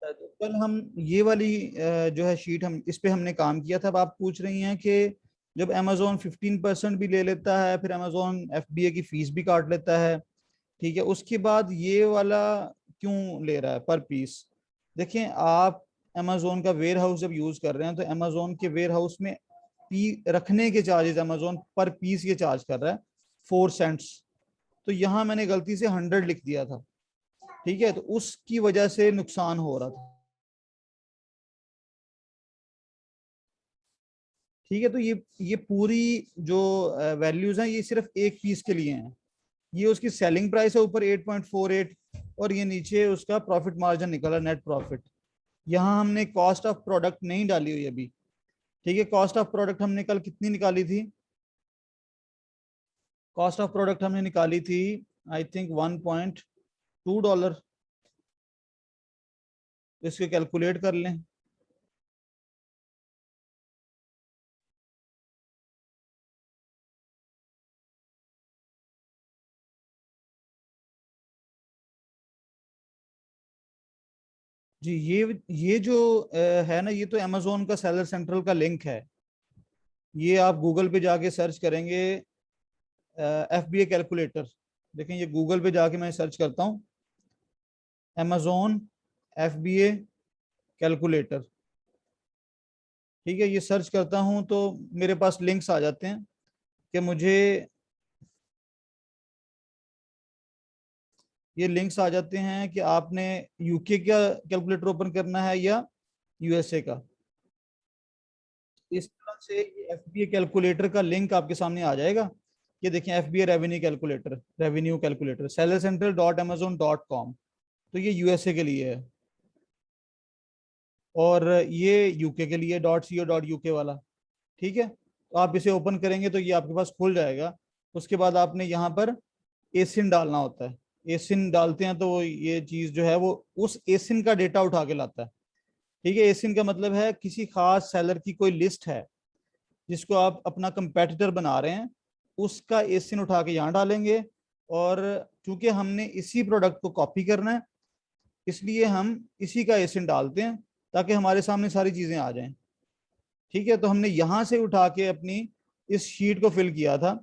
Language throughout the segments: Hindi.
तो कल हम ये वाली जो है शीट, हम इस पे हमने काम किया था। अब आप पूछ रही हैं कि जब अमेजोन 15% भी ले लेता है, फिर अमेजोन एफबीए की फीस भी काट लेता है, ठीक है, उसके बाद ये वाला क्यों ले रहा है पर पीस। देखें आप, अमेजोन का वेयर हाउस जब यूज कर रहे हैं तो अमेजोन के वेयर हाउस में पी रखने के चार्जेस अमेजोन पर पीस ये चार्ज कर रहा है 4 सेंट्स। तो यहाँ मैंने गलती से 100 लिख दिया था, ठीक है, तो उसकी वजह से नुकसान हो रहा था। ठीक है, तो ये पूरी जो वैल्यूज हैं ये सिर्फ एक पीस के लिए हैं। ये उसकी सेलिंग प्राइस है ऊपर 8.48, और ये नीचे उसका प्रॉफिट मार्जिन निकला, नेट प्रॉफिट। यहाँ हमने कॉस्ट ऑफ प्रोडक्ट नहीं डाली हुई अभी। ठीक है, कॉस्ट ऑफ प्रोडक्ट हमने कल कितनी निकाली थी? कॉस्ट ऑफ प्रोडक्ट हमने निकाली थी आई थिंक $1.2। इसको कैलकुलेट कर लें। जी, ये जो है ना, ये तो अमेजोन का सेलर सेंट्रल का लिंक है। ये आप गूगल पे जाके सर्च करेंगे एफबीए कैलकुलेटर। देखें, ये गूगल पे जाके मैं सर्च करता हूँ अमेजोन एफबीए कैलकुलेटर। ठीक है, ये सर्च करता हूँ तो मेरे पास लिंक्स आ जाते हैं कि मुझे, ये लिंक्स आ जाते हैं कि आपने यूके का कैलकुलेटर ओपन करना है या यूएसए का। इस तरह से ये एफबीए कैलकुलेटर का लिंक आपके सामने आ जाएगा। ये देखें, एफबीए रेवेन्यू कैलकुलेटर sellercentral.amazon.com। तो ये यूएसए के लिए है, और ये यूके के लिए .co.uk वाला। ठीक है, तो आप इसे ओपन करेंगे तो ये आपके पास खुल जाएगा। उसके बाद आपने यहाँ पर एसिन डालना होता है। एसिन डालते हैं तो वो ये चीज जो है वो उस एसिन का डेटा उठा के लाता है। ठीक है, एसिन का मतलब है किसी खास सेलर की कोई लिस्ट है जिसको आप अपना कंपेटिटर बना रहे हैं, उसका एसिन उठा के यहाँ डालेंगे। और चूंकि हमने इसी प्रोडक्ट को कॉपी करना है, इसलिए हम इसी का एसिन डालते हैं ताकि हमारे सामने सारी चीजें आ जाएं। ठीक है, तो हमने यहाँ से उठा के अपनी इस शीट को फिल किया था,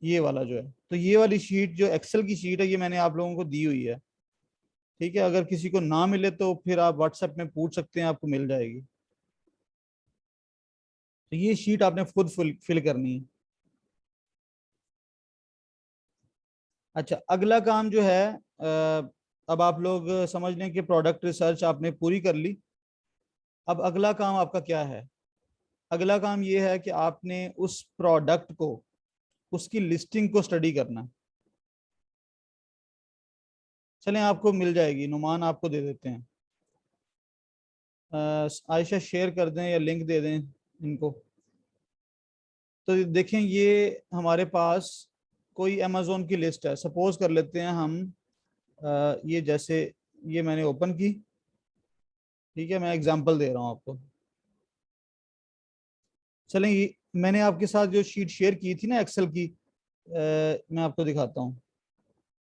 ये वाला जो है। तो ये वाली शीट जो एक्सेल की शीट है ये मैंने आप लोगों को दी हुई है। ठीक है, अगर किसी को ना मिले तो फिर आप व्हाट्सएप में पूछ सकते हैं, आपको मिल जाएगी। तो ये शीट आपने खुद फिल करनी है। अच्छा, अगला काम जो है, अब आप लोग समझ लें कि प्रोडक्ट रिसर्च आपने पूरी कर ली। अब अगला काम आपका क्या है? अगला काम ये है कि आपने उस प्रोडक्ट को, उसकी लिस्टिंग को स्टडी करना है। चलें, आपको मिल जाएगी, नुमान आपको दे देते हैं। आयशा शेयर कर दें या लिंक दे दें इनको। तो देखें, ये हमारे पास कोई अमेजोन की लिस्ट है, सपोज कर लेते हैं हम। ये जैसे, ये मैंने ओपन की। ठीक है, मैं एग्जांपल दे रहा हूँ आपको। चलें, ये मैंने आपके साथ जो शीट शेयर की थी ना एक्सेल की, मैं आपको दिखाता हूँ।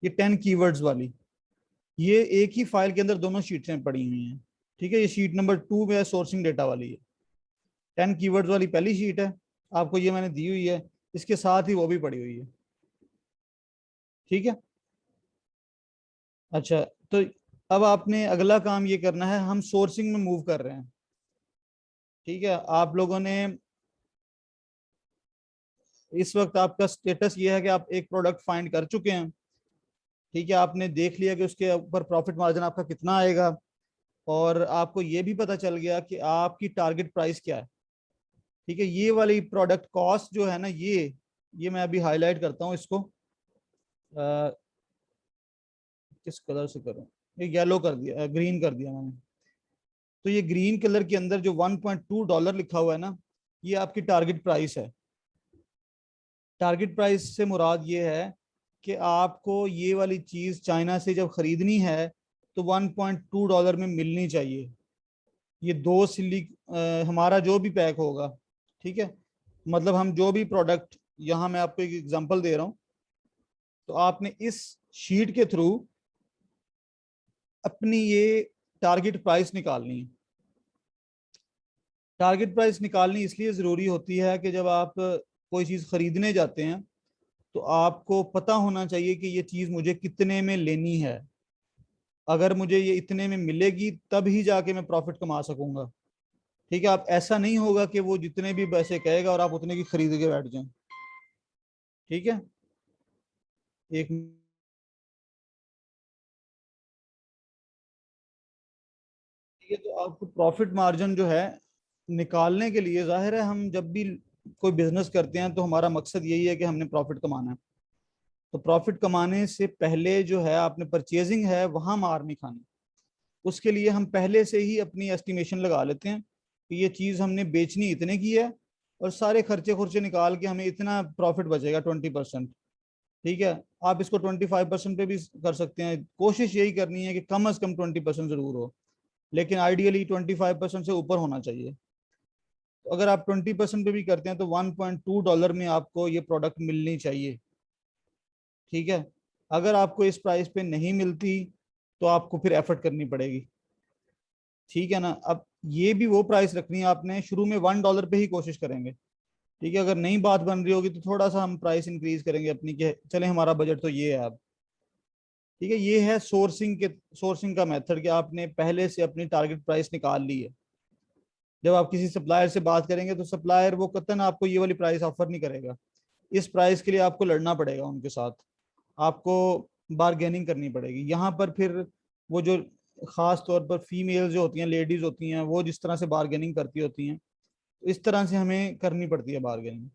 ये 10 कीवर्ड्स वाली, ये एक ही फाइल के अंदर दोनों शीटें पड़ी हुई हैं। ठीक है, ये शीट नंबर 2 में है, सोर्सिंग डेटा वाली है। 10 कीवर्ड्स वाली पहली शीट है, आपको ये मैंने दी हुई है, इसके साथ ही वो भी पड़ी हुई है। ठीक है। अच्छा, तो अब आपने अगला काम ये करना है, हम सोर्सिंग में मूव कर रहे हैं। ठीक है, आप लोगों ने, इस वक्त आपका स्टेटस ये है कि आप एक प्रोडक्ट फाइंड कर चुके हैं। ठीक है, आपने देख लिया कि उसके ऊपर प्रॉफिट मार्जिन आपका कितना आएगा, और आपको ये भी पता चल गया कि आपकी टारगेट प्राइस क्या है। ठीक है, ये वाली प्रोडक्ट कॉस्ट जो है ना, ये मैं अभी हाईलाइट करता हूँ इसको। अ, किस कलर से करूँ? ये येलो कर दिया, ग्रीन कर दिया मैंने। तो ये ग्रीन कलर के अंदर जो $1.2 लिखा हुआ है ना, ये आपकी टारगेट प्राइस है। टारगेट प्राइस से मुराद ये है कि आपको ये वाली चीज चाइना से जब खरीदनी है तो $1.2 में मिलनी चाहिए। ये 2 सिल्ली हमारा जो भी पैक होगा, ठीक है, मतलब हम जो भी प्रोडक्ट, यहाँ मैं आपको एक एग्जांपल दे रहा हूँ। तो आपने इस शीट के थ्रू अपनी ये टारगेट प्राइस निकालनी है। टारगेट प्राइस निकालनी इसलिए ज़रूरी होती है कि जब आप कोई चीज़ खरीदने जाते हैं तो आपको पता होना चाहिए कि ये चीज़ मुझे कितने में लेनी है। अगर मुझे ये इतने में मिलेगी तब ही जाके मैं प्रॉफिट कमा सकूंगा। ठीक है, आप ऐसा नहीं होगा कि वो जितने भी पैसे कहेगा और आप उतने की खरीद के बैठ जाएं। ठीक है, एक ठीक है, तो आपको प्रॉफिट मार्जिन जो है निकालने के लिए, जाहिर है हम जब भी कोई बिजनेस करते हैं तो हमारा मकसद यही है कि हमने प्रॉफिट कमाना है। तो प्रॉफिट कमाने से पहले जो है आपने परचेजिंग है वहां मार नहीं खानी। उसके लिए हम पहले से ही अपनी एस्टिमेशन लगा लेते हैं कि ये चीज़ हमने बेचनी इतने की है और सारे खर्चे खुर्चे निकाल के हमें इतना प्रॉफिट बचेगा 20%। ठीक है, आप इसको 25% पे भी कर सकते हैं। कोशिश यही करनी है कि कम से कम 20% जरूर हो, लेकिन आइडियली 25% से ऊपर होना चाहिए। तो अगर आप 20% पे भी करते हैं तो $1.2 में आपको ये प्रोडक्ट मिलनी चाहिए। ठीक है, अगर आपको इस प्राइस पे नहीं मिलती तो आपको फिर एफर्ट करनी पड़ेगी। ठीक है ना, अब ये भी वो प्राइस रखनी है आपने, शुरू में $1 पे ही कोशिश करेंगे। ठीक है, अगर नहीं बात बन रही होगी तो थोड़ा सा हम प्राइस इंक्रीज करेंगे अपनी, के चले हमारा बजट तो ये है अब। ठीक है, ये है सोर्सिंग का मेथड कि आपने पहले से अपनी टारगेट प्राइस निकाल ली है। जब आप किसी सप्लायर से बात करेंगे तो सप्लायर वो कतन आपको ये वाली प्राइस ऑफर नहीं करेगा। इस प्राइस के लिए आपको लड़ना पड़ेगा उनके साथ, आपको बारगेनिंग करनी पड़ेगी यहाँ पर। फिर वो जो खास तौर पर फीमेल जो होती हैं, लेडीज होती हैं, वो जिस तरह से बारगेनिंग करती होती हैं, तो इस तरह से हमें करनी पड़ती है बारगेनिंग।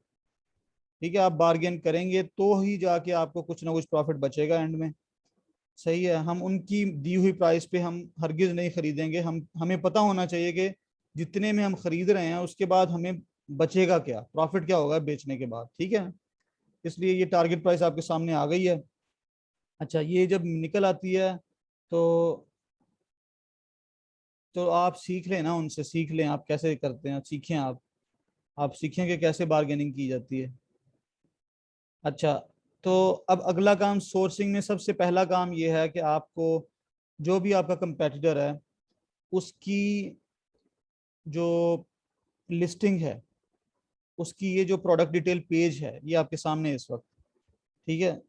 ठीक है, आप बारगेन करेंगे तो ही जाके आपको कुछ ना कुछ प्रॉफिट बचेगा एंड में। सही है, हम उनकी दी हुई प्राइस पे हम हरगिज नहीं खरीदेंगे। हमें पता होना चाहिए कि जितने में हम खरीद रहे हैं उसके बाद हमें बचेगा क्या, प्रॉफिट क्या होगा बेचने के बाद। ठीक है, इसलिए ये टारगेट प्राइस आपके सामने आ गई है। अच्छा, ये जब निकल आती है तो आप सीख लें ना, उनसे सीख लें आप कैसे करते हैं, सीखें आप सीखें कि कैसे बार्गेनिंग की जाती है। अच्छा, तो अब अगला काम सोर्सिंग में सबसे पहला काम ये है कि आपको जो भी आपका कंपेटिटर है उसकी जो लिस्टिंग है, उसकी ये जो प्रोडक्ट डिटेल पेज है ये आपके सामने है इस वक्त। ठीक है,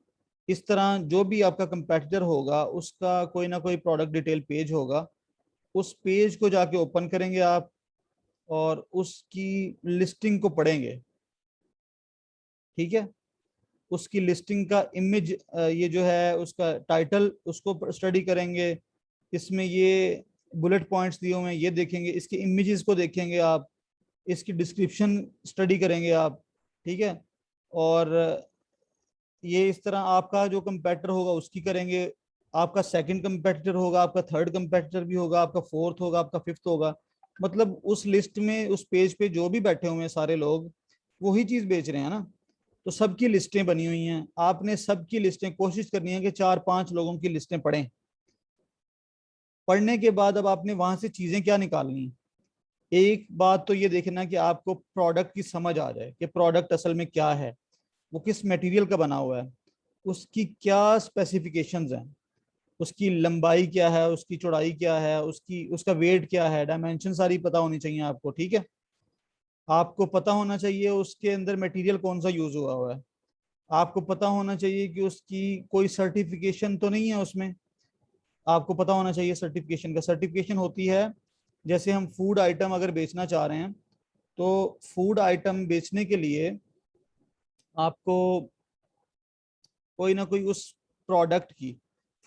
इस तरह जो भी आपका कंपेटिटर होगा उसका कोई ना कोई प्रोडक्ट डिटेल पेज होगा। उस पेज को जाके ओपन करेंगे आप और उसकी लिस्टिंग को पढ़ेंगे। ठीक है, उसकी लिस्टिंग का इमेज, ये जो है उसका टाइटल, उसको स्टडी करेंगे। इसमें ये बुलेट पॉइंट्स दिए हुए हैं ये देखेंगे, इसके इमेजेस को देखेंगे आप, इसकी डिस्क्रिप्शन स्टडी करेंगे आप। ठीक है, और ये इस तरह आपका जो कंपेटिटर होगा उसकी करेंगे, आपका सेकंड कंपेटिटर होगा, आपका थर्ड कंपेटिटर भी होगा, आपका फोर्थ होगा, आपका फिफ्थ होगा। मतलब उस लिस्ट में, उस पेज पे जो भी बैठे हुए हैं सारे लोग वही चीज बेच रहे हैं ना, तो सबकी लिस्टें बनी हुई हैं। आपने सबकी लिस्टें, कोशिश करनी है कि 4-5 लोगों की लिस्टें पढ़ें। पढ़ने के बाद अब आपने वहां से चीजें क्या निकालनी है। एक बात तो ये देखना कि आपको प्रोडक्ट की समझ आ जाए कि प्रोडक्ट असल में क्या है, वो किस मटेरियल का बना हुआ है, उसकी क्या स्पेसिफिकेशंस हैं, उसकी लंबाई क्या है, उसकी चौड़ाई क्या है, उसकी उसका वेट क्या है, डायमेंशन सारी पता होनी चाहिए आपको। ठीक है, आपको पता होना चाहिए उसके अंदर मटेरियल कौन सा यूज हुआ है। आपको पता होना चाहिए कि उसकी कोई सर्टिफिकेशन तो नहीं है उसमें। आपको पता होना चाहिए सर्टिफिकेशन का, सर्टिफिकेशन होती है जैसे हम फूड आइटम अगर बेचना चाह रहे हैं तो फूड आइटम बेचने के लिए आपको कोई ना कोई उस प्रोडक्ट की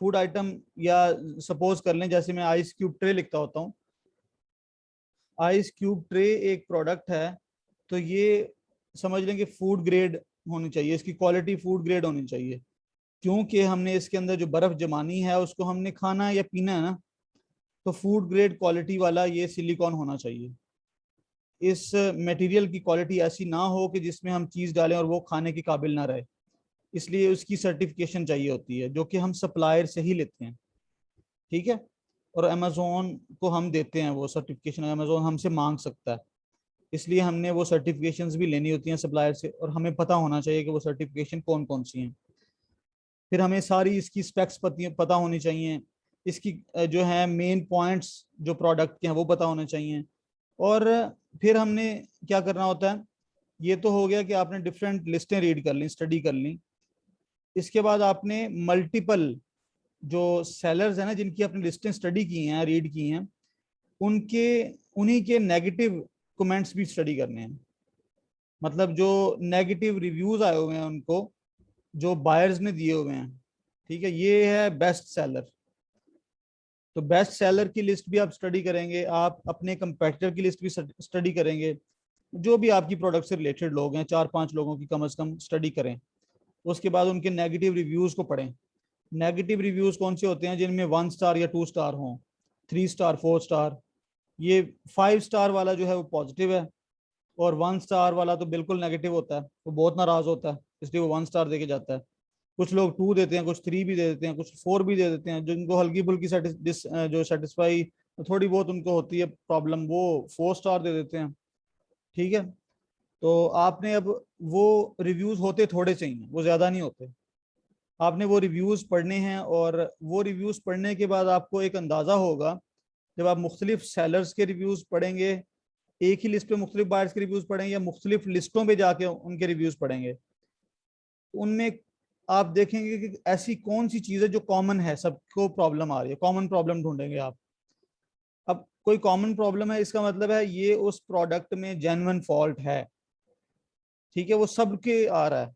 फूड आइटम, या सपोज कर लें जैसे मैं आइस क्यूब ट्रे लिखता होता हूँ, आइस क्यूब ट्रे एक प्रोडक्ट है, तो ये समझ लें कि फूड ग्रेड होनी चाहिए, इसकी क्वालिटी फूड ग्रेड होनी चाहिए। क्योंकि हमने इसके अंदर जो बर्फ जमानी है उसको हमने खाना है या पीना है ना, तो फूड ग्रेड क्वालिटी वाला ये सिलिकॉन होना चाहिए। इस मटेरियल की क्वालिटी ऐसी ना हो कि जिसमें हम चीज़ डालें और वो खाने के काबिल ना रहे, इसलिए उसकी सर्टिफिकेशन चाहिए होती है जो कि हम सप्लायर से ही लेते हैं। ठीक है, और अमेजोन को हम देते हैं वो सर्टिफिकेशन, अमेजोन हमसे मांग सकता है, इसलिए हमने वो सर्टिफिकेशंस भी लेनी होती हैं सप्लायर से, और हमें पता होना चाहिए कि वो सर्टिफिकेशन कौन कौन सी हैं। फिर हमें सारी इसकी स्पेक्स पता होनी चाहिए इसकी जो है मेन पॉइंट्स जो प्रोडक्ट के हैं वो पता होने चाहिए। और फिर हमने क्या करना होता है, ये तो हो गया कि आपने डिफरेंट लिस्टें रीड कर ली, स्टडी कर ली। इसके बाद आपने मल्टीपल जो सेलर्स हैं ना, जिनकी आपने लिस्टें स्टडी की हैं, रीड की हैं, उनके उन्हीं के नेगेटिव कमेंट्स भी स्टडी करने हैं। मतलब जो नेगेटिव रिव्यूज आए हुए हैं उनको, जो बायर्स ने दिए हुए हैं, ठीक है, ये है बेस्ट सेलर। तो बेस्ट सेलर की लिस्ट भी आप स्टडी करेंगे, आप अपने कंपेटिटर की लिस्ट भी स्टडी करेंगे। जो भी आपकी प्रोडक्ट से रिलेटेड लोग हैं, 4-5 लोगों की कम से कम स्टडी करें। उसके बाद उनके नेगेटिव रिव्यूज को पढ़ें। नेगेटिव रिव्यूज कौन से होते हैं? जिनमें 1 स्टार या 2 स्टार हों, 3 स्टार, 4 स्टार। ये 5 स्टार वाला जो है वो पॉजिटिव है, और 1 स्टार वाला तो बिल्कुल नेगेटिव होता है, वो बहुत नाराज होता है, इसलिए वो 1 स्टार देके जाता है। कुछ लोग 2 देते हैं, कुछ 3 भी दे देते हैं, कुछ 4 भी दे देते हैं। जिनको हल्की फुल्की जो सेटिस्फाई थोड़ी बहुत उनको होती है प्रॉब्लम, वो 4 स्टार दे देते हैं। ठीक है, तो आपने अब वो रिव्यूज होते थोड़े चाहिए, वो ज्यादा नहीं होते। आपने वो रिव्यूज पढ़ने हैं, और वो रिव्यूज पढ़ने के बाद आपको एक अंदाजा होगा, जब आप मुख्तलिफ सेलर्स के रिव्यूज पढ़ेंगे, एक ही लिस्ट पे मुख्तलिफ बायर्स के रिव्यूज पढ़ेंगे या मुख्तलिफ लिस्टों पे जाके उनके रिव्यूज पढ़ेंगे, उनमें आप देखेंगे कि ऐसी कौन सी चीज है जो कॉमन है, सबको प्रॉब्लम आ रही है। कॉमन प्रॉब्लम ढूंढेंगे आप। अब कोई कॉमन प्रॉब्लम है, इसका मतलब है ये उस प्रोडक्ट में जेन्युइन फॉल्ट है। ठीक है, वो सबके आ रहा है।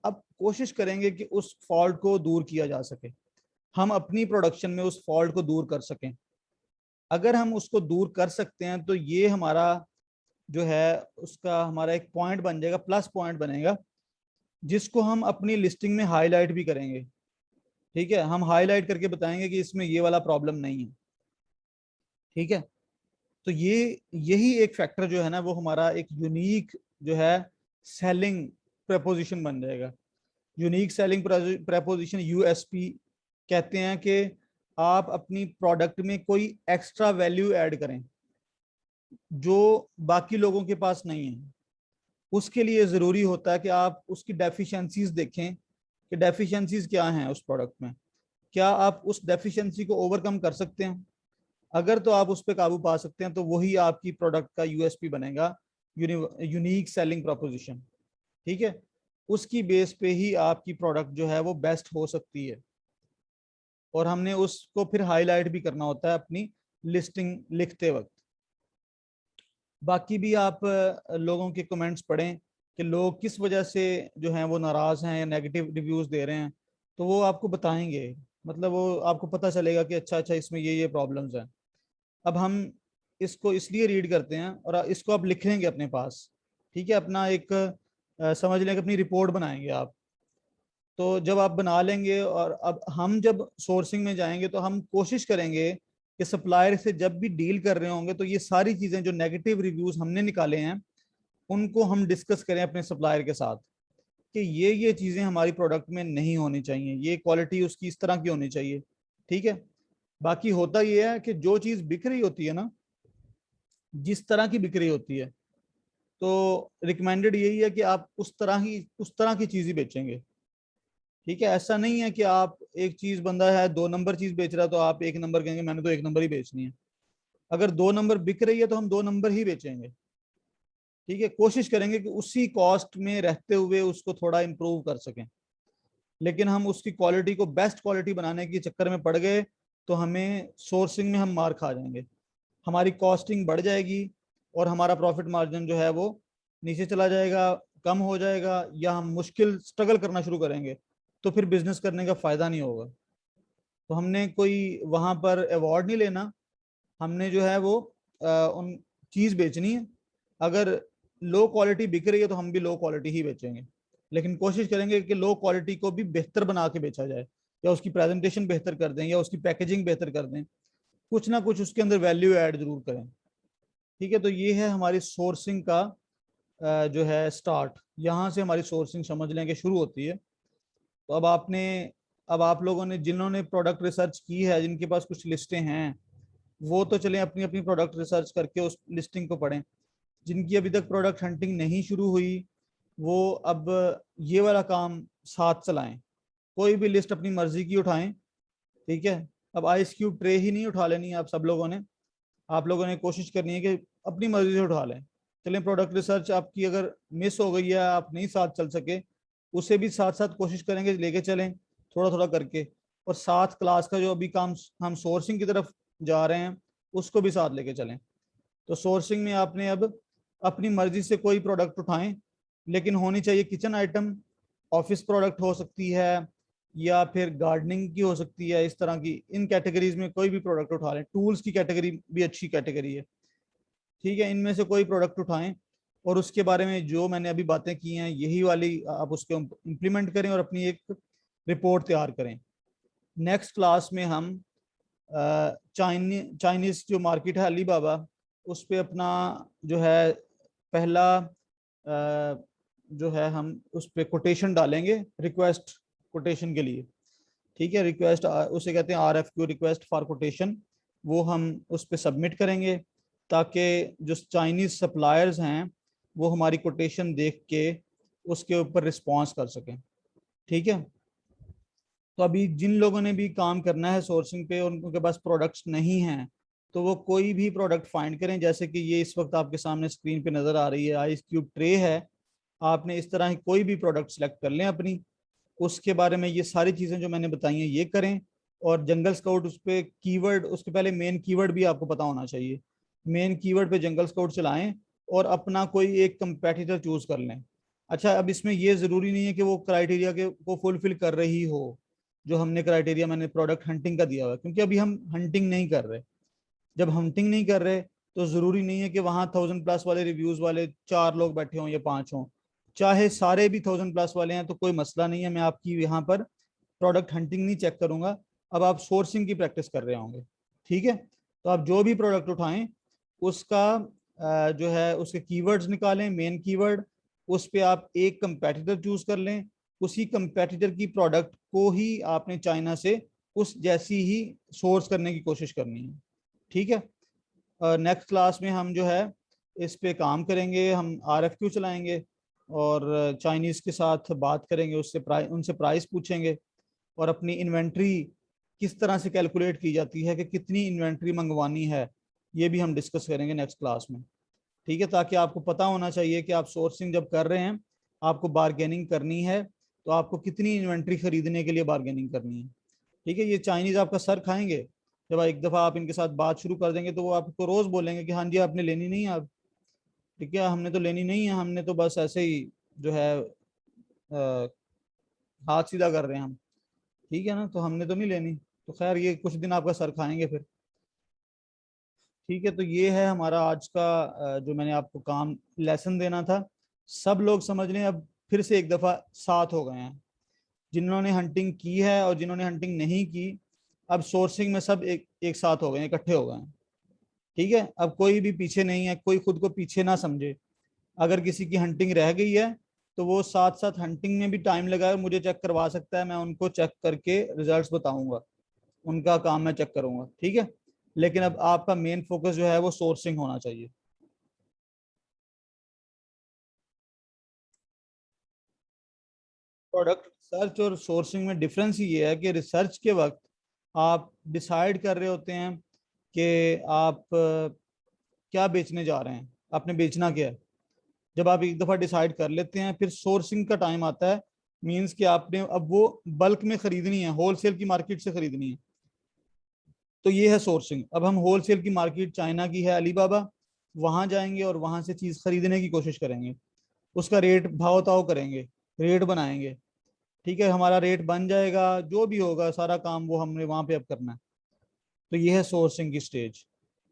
अब कोशिश करेंगे कि उस फॉल्ट को दूर किया जा सके, हम अपनी प्रोडक्शन में उस फॉल्ट को दूर कर सकें। अगर हम उसको दूर कर सकते हैं तो ये हमारा जो है उसका हमारा एक पॉइंट बन जाएगा, प्लस पॉइंट बनेगा, जिसको हम अपनी लिस्टिंग में हाईलाइट भी करेंगे। ठीक है, हम हाईलाइट करके बताएंगे कि इसमें ये वाला प्रॉब्लम नहीं है। ठीक है, तो ये यही एक फैक्टर जो है ना, वो हमारा एक यूनिक जो है सेलिंग प्रपोजिशन बन जाएगा। यूनिक सेलिंग प्रपोजिशन, यूएसपी कहते हैं कि आप अपनी प्रोडक्ट में कोई एक्स्ट्रा वैल्यू ऐड करें जो बाकी लोगों के पास नहीं है। उसके लिए ज़रूरी होता है कि आप उसकी डेफिशिएंसीज देखें कि डेफिशिएंसीज क्या हैं उस प्रोडक्ट में, क्या आप उस डेफिशिएंसी को ओवरकम कर सकते हैं। अगर तो आप उस पर काबू पा सकते हैं तो वही आपकी प्रोडक्ट का यूएसपी बनेगा, यूनिक सेलिंग प्रोपोजिशन। ठीक है, उसकी बेस पे ही आपकी प्रोडक्ट जो है वो बेस्ट हो सकती है, और हमने उसको फिर हाईलाइट भी करना होता है अपनी लिस्टिंग लिखते वक्त। बाकी भी आप लोगों के कमेंट्स पढ़ें कि लोग किस वजह से जो हैं वो नाराज़ हैं या नेगेटिव रिव्यूज़ दे रहे हैं, तो वो आपको बताएंगे। मतलब वो आपको पता चलेगा कि अच्छा अच्छा इसमें ये प्रॉब्लम्स हैं। अब हम इसको इसलिए रीड करते हैं, और इसको आप लिख लेंगे अपने पास। ठीक है, अपना एक समझ लें कि अपनी रिपोर्ट बनाएंगे आप। तो जब आप बना लेंगे, और अब हम जब सोर्सिंग में जाएंगे तो हम कोशिश करेंगे कि सप्लायर से जब भी डील कर रहे होंगे तो ये सारी चीज़ें जो नेगेटिव रिव्यूज हमने निकाले हैं उनको हम डिस्कस करें अपने सप्लायर के साथ कि ये चीज़ें हमारी प्रोडक्ट में नहीं होनी चाहिए, ये क्वालिटी उसकी इस तरह की होनी चाहिए। ठीक है, बाकी होता ये है कि जो चीज़ बिक रही होती है ना, जिस तरह की बिक रही होती है, तो रिकमेंडेड यही है कि आप उस तरह की चीज़ ही बेचेंगे। ठीक है, ऐसा नहीं है कि आप एक चीज, बंदा है 2 नंबर चीज बेच रहा है तो आप 1 नंबर कहेंगे मैंने तो 1 नंबर ही बेचनी है। अगर 2 नंबर बिक रही है तो हम 2 नंबर ही बेचेंगे। ठीक है, कोशिश करेंगे कि उसी कॉस्ट में रहते हुए उसको थोड़ा इम्प्रूव कर सकें। लेकिन हम उसकी क्वालिटी को बेस्ट क्वालिटी बनाने के चक्कर में पड़ गए तो हमें सोर्सिंग में हम मार खा जाएंगे, हमारी कॉस्टिंग बढ़ जाएगी, और हमारा प्रॉफिट मार्जिन जो है वो नीचे चला जाएगा, कम हो जाएगा, या हम मुश्किल स्ट्रगल करना शुरू करेंगे, तो फिर बिजनेस करने का फायदा नहीं होगा। तो हमने कोई वहां पर अवार्ड नहीं लेना, हमने जो है वो उन चीज बेचनी है। अगर लो क्वालिटी बिक रही है तो हम भी लो क्वालिटी ही बेचेंगे, लेकिन कोशिश करेंगे कि लो क्वालिटी को भी बेहतर बना के बेचा जाए, या उसकी प्रेजेंटेशन बेहतर कर दें, या उसकी पैकेजिंग बेहतर कर दें, कुछ ना कुछ उसके अंदर वैल्यू ऐड जरूर करें। ठीक है, तो ये है हमारी सोर्सिंग का जो है स्टार्ट। यहाँ से हमारी सोर्सिंग समझ लें कि शुरू होती है। तो अब आप लोगों ने जिन्होंने प्रोडक्ट रिसर्च की है, जिनके पास कुछ लिस्टें हैं, वो तो चलें अपनी अपनी प्रोडक्ट रिसर्च करके उस लिस्टिंग को पढ़ें। जिनकी अभी तक प्रोडक्ट हंटिंग नहीं शुरू हुई, वो अब ये वाला काम साथ चलाएं। कोई भी लिस्ट अपनी मर्जी की उठाएं, ठीक है, अब आइस क्यूब ट्रे ही नहीं उठा लेनी है आप सब लोगों ने, आप लोगों ने कोशिश करनी है कि अपनी मर्जी से उठा लें। चलें, प्रोडक्ट रिसर्च आपकी अगर मिस हो गई है, आप नहीं साथ चल सके, उसे भी साथ साथ कोशिश करेंगे लेके चलें थोड़ा थोड़ा करके। और साथ क्लास का जो अभी काम हम सोर्सिंग की तरफ जा रहे हैं उसको भी साथ लेके चलें। तो सोर्सिंग में आपने अब अपनी मर्जी से कोई प्रोडक्ट उठाएं, लेकिन होनी चाहिए किचन आइटम, ऑफिस प्रोडक्ट हो सकती है, या फिर गार्डनिंग की हो सकती है, इस तरह की इन कैटेगरीज में कोई भी प्रोडक्ट उठा लें। टूल्स की कैटेगरी भी अच्छी कैटेगरी है, ठीक है, इनमें से कोई प्रोडक्ट उठाएं और उसके बारे में जो मैंने अभी बातें की हैं यही वाली आप उसको इम्प्लीमेंट करें और अपनी एक रिपोर्ट तैयार करें। नेक्स्ट क्लास में हम चाइनीज जो मार्केट है अली बाबा, उस पे अपना जो है पहला जो है हम उस पे कोटेशन डालेंगे, रिक्वेस्ट कोटेशन के लिए, ठीक है। रिक्वेस्ट उसे कहते हैं RFQ, रिक्वेस्ट फॉर कोटेशन। वो हम उस पे सबमिट करेंगे ताकि जो चाइनीज सप्लायर्स हैं वो हमारी कोटेशन देख के उसके ऊपर रिस्पॉन्स कर सकें, ठीक है। तो अभी जिन लोगों ने भी काम करना है सोर्सिंग पे और उनके पास प्रोडक्ट्स नहीं हैं, तो वो कोई भी प्रोडक्ट फाइंड करें। जैसे कि ये इस वक्त आपके सामने स्क्रीन पे नजर आ रही है आइस क्यूब ट्रे है, आपने इस तरह कोई भी प्रोडक्ट सेलेक्ट कर लें अपनी, उसके बारे में ये सारी चीजें जो मैंने बताई हैं ये करें। और जंगल स्काउट उस पर कीवर्ड, उसके पहले मेन कीवर्ड भी आपको पता होना चाहिए, मेन कीवर्ड पे जंगल स्काउट चलाएं और अपना कोई एक कंपेटिटर चूज कर लें। अच्छा, अब इसमें ये जरूरी नहीं है कि वो क्राइटेरिया के को फुलफिल कर रही हो जो हमने क्राइटेरिया मैंने प्रोडक्ट हंटिंग का दिया हुआ है, क्योंकि अभी हम हंटिंग नहीं कर रहे। जब हंटिंग नहीं कर रहे तो जरूरी नहीं है कि वहां 1000+ वाले रिव्यूज वाले 4 लोग बैठे हों या 5 हों, चाहे सारे भी 1000+ वाले हैं तो कोई मसला नहीं है। मैं आपकी यहाँ पर प्रोडक्ट हंटिंग नहीं चेक करूंगा, अब आप सोर्सिंग की प्रैक्टिस कर रहे होंगे, ठीक है। तो आप जो भी प्रोडक्ट उठाएं उसका जो है उसके कीवर्ड्स निकालें, मेन कीवर्ड, उस पे आप एक कंपेटिटर चूज कर लें, उसी कंपेटिटर की प्रोडक्ट को ही आपने चाइना से उस जैसी ही सोर्स करने की कोशिश करनी है, ठीक है। नेक्स्ट क्लास में हम जो है इस पे काम करेंगे, हम RFQ चलाएंगे और चाइनीज के साथ बात करेंगे, उससे उनसे प्राइस पूछेंगे और अपनी इन्वेंट्री किस तरह से कैलकुलेट की जाती है कि कितनी इन्वेंट्री मंगवानी है, ये भी हम डिस्कस करेंगे नेक्स्ट क्लास में, ठीक है। ताकि आपको पता होना चाहिए कि आप सोर्सिंग जब कर रहे हैं, आपको बार्गेनिंग करनी है तो आपको कितनी इन्वेंट्री खरीदने के लिए बार्गेनिंग करनी है, ठीक है। ये चाइनीज आपका सर खाएंगे, जब एक दफा आप इनके साथ बात शुरू कर देंगे तो वो आपको रोज बोलेंगे कि हाँ जी आपने लेनी नहीं है, आप ठीक है, हमने तो लेनी नहीं है, हमने तो बस ऐसे ही जो है हाथ सीधा कर रहे हैं हम, ठीक है ना, तो हमने तो नहीं लेनी। तो खैर ये कुछ दिन आपका सर खाएंगे फिर, ठीक है। तो ये है हमारा आज का जो मैंने आपको काम लेसन देना था। सब लोग समझ लें, अब फिर से एक दफा साथ हो गए हैं, जिन्होंने हंटिंग की है और जिन्होंने हंटिंग नहीं की, अब सोर्सिंग में सब एक एक साथ हो गए हैं, इकट्ठे हो गए हैं, ठीक है। अब कोई भी पीछे नहीं है, कोई खुद को पीछे ना समझे। अगर किसी की हंटिंग रह गई है तो वो साथ साथ हंटिंग में भी टाइम लगाए मुझे चेक करवा सकता है, मैं उनको चेक करके रिजल्ट्स बताऊंगा, उनका काम मैं चेक करूंगा, ठीक है। लेकिन अब आपका मेन फोकस जो है वो सोर्सिंग होना चाहिए। प्रोडक्ट रिसर्च और सोर्सिंग में डिफरेंस ये है कि रिसर्च के वक्त आप डिसाइड कर रहे होते हैं कि आप क्या बेचने जा रहे हैं, आपने बेचना क्या है। जब आप एक दफा डिसाइड कर लेते हैं फिर सोर्सिंग का टाइम आता है, मींस कि आपने अब वो बल्क में खरीदनी है, होलसेल की मार्केट से खरीदनी है, तो ये है सोर्सिंग। अब हम होलसेल की मार्केट चाइना की है अलीबाबा, वहां जाएंगे और वहां से चीज खरीदने की कोशिश करेंगे, उसका रेट भाव ताव करेंगे, रेट बनाएंगे, ठीक है। हमारा रेट बन जाएगा, जो भी होगा सारा काम वो हमने वहां पे अब करना है। तो ये है सोर्सिंग की स्टेज।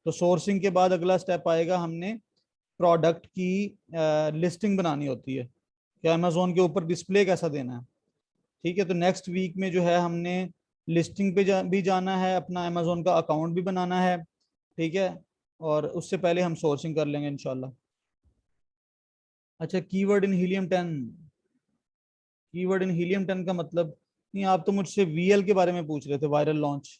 तो सोर्सिंग के बाद अगला स्टेप आएगा, हमने प्रोडक्ट की लिस्टिंग बनानी होती है कि अमेजोन के ऊपर डिस्प्ले कैसा देना है, ठीक है। तो नेक्स्ट वीक में जो है हमने लिस्टिंग पे भी जाना है, अपना अमेजोन का अकाउंट भी बनाना है, ठीक है। और उससे पहले हम सोर्सिंग कर लेंगे इंशाल्लाह। अच्छा, कीवर्ड इन हीलियम 10, कीवर्ड इन हीलियम 10 का मतलब नहीं, आप तो मुझसे VL के बारे में पूछ रहे थे, वायरल लॉन्च।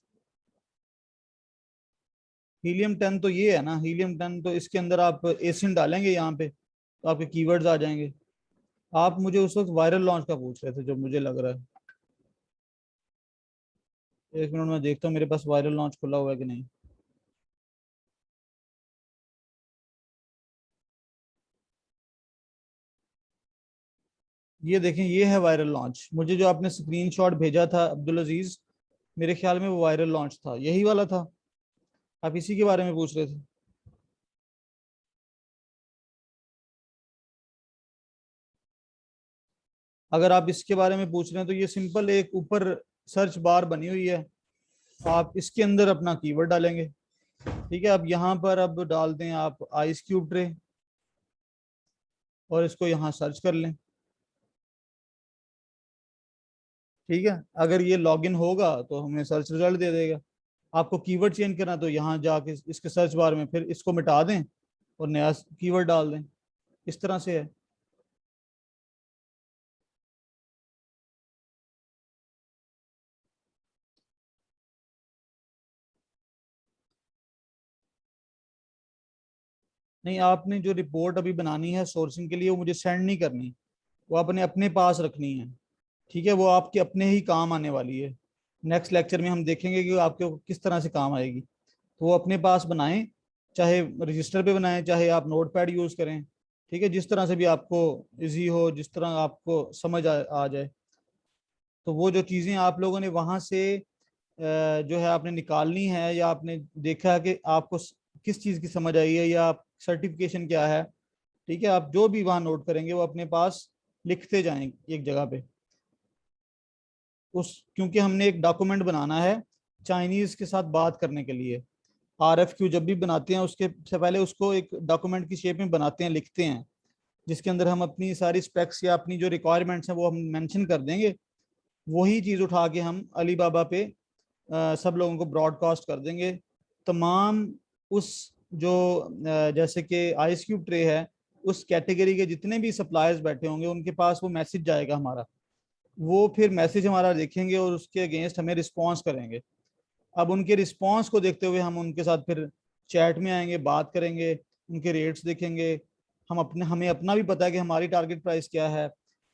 हीलियम 10 तो ये है ना, हीलियम 10 तो इसके अंदर आप एसिन डालेंगे यहाँ पे तो आपके कीवर्ड्स आ जाएंगे। आप मुझे उस वक्त वायरल लॉन्च का पूछ रहे थे जो मुझे लग रहा है। एक मिनट में देखता हूँ मेरे पास वायरल लॉन्च खुला हुआ है कि नहीं। ये देखें, ये है वायरल लॉन्च। मुझे जो आपने स्क्रीनशॉट भेजा था अब्दुल अजीज, मेरे ख्याल में वो वायरल लॉन्च था, यही वाला था। आप इसी के बारे में पूछ रहे थे। अगर आप इसके बारे में पूछ रहे हैं तो ये सिंपल एक ऊपर सर्च बार बनी हुई है, आप इसके अंदर अपना कीवर्ड डालेंगे। ठीक है, अब यहाँ पर अब डाल दें आप आइस क्यूब ट्रे, और इसको यहाँ सर्च कर लें। ठीक है, अगर ये लॉगिन होगा तो हमें सर्च रिजल्ट दे देगा। आपको कीवर्ड चेंज करना तो यहाँ जाके इसके सर्च बार में फिर इसको मिटा दें और नया कीवर्ड डाल दें। इस तरह से है। नहीं, आपने जो रिपोर्ट अभी बनानी है सोर्सिंग के लिए, वो मुझे सेंड नहीं करनी, वो आपने अपने पास रखनी है। ठीक है, वो आपके अपने ही काम आने वाली है। नेक्स्ट लेक्चर में हम देखेंगे कि आपके किस तरह से काम आएगी। तो वो अपने पास बनाएं, चाहे रजिस्टर पे बनाएं, चाहे आप नोट पैड यूज़ करें। ठीक है, जिस तरह से भी आपको इजी हो, जिस तरह आपको समझ आ जाए। तो वो जो चीज़ें आप लोगों ने वहाँ से जो है आपने निकालनी है, या आपने देखा है कि आपको किस चीज़ की समझ आई है, या आप सर्टिफिकेशन क्या है। ठीक है, आप जो भी वहाँ नोट करेंगे वो अपने पास लिखते जाएं एक जगह पे। उस क्योंकि हमने एक डॉक्यूमेंट बनाना है चाइनीज के साथ बात करने के लिए। RFQ जब भी बनाते हैं उसके से पहले उसको एक डॉक्यूमेंट की शेप में बनाते हैं, लिखते हैं, जिसके अंदर हम अपनी सारी स्पेक्स या अपनी जो रिक्वायरमेंट्स हैं वो हम मेंशन कर देंगे। वही चीज़ उठा के हम अली बाबा पे सब लोगों को ब्रॉडकास्ट कर देंगे। तमाम उस जो जैसे कि आइस क्यूब ट्रे है, उस कैटेगरी के जितने भी सप्लायर्स बैठे होंगे उनके पास वो मैसेज जाएगा हमारा। वो फिर मैसेज हमारा देखेंगे और उसके अगेंस्ट हमें रिस्पॉन्स करेंगे। अब उनके रिस्पॉन्स को देखते हुए हम उनके साथ फिर चैट में आएंगे, बात करेंगे, उनके रेट्स देखेंगे। हमें अपना भी पता है कि हमारी टारगेट प्राइस क्या है,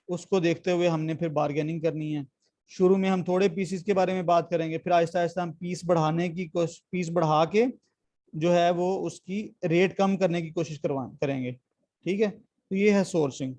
उसको देखते हुए हमने फिर बार्गेनिंग करनी है। शुरू में हम थोड़े पीसीस के बारे में बात करेंगे, फिर आहिस्ता आहिस्ता हम पीस बढ़ा के जो है वो उसकी रेट कम करने की कोशिश करवा करेंगे। ठीक है, तो ये है सोर्सिंग।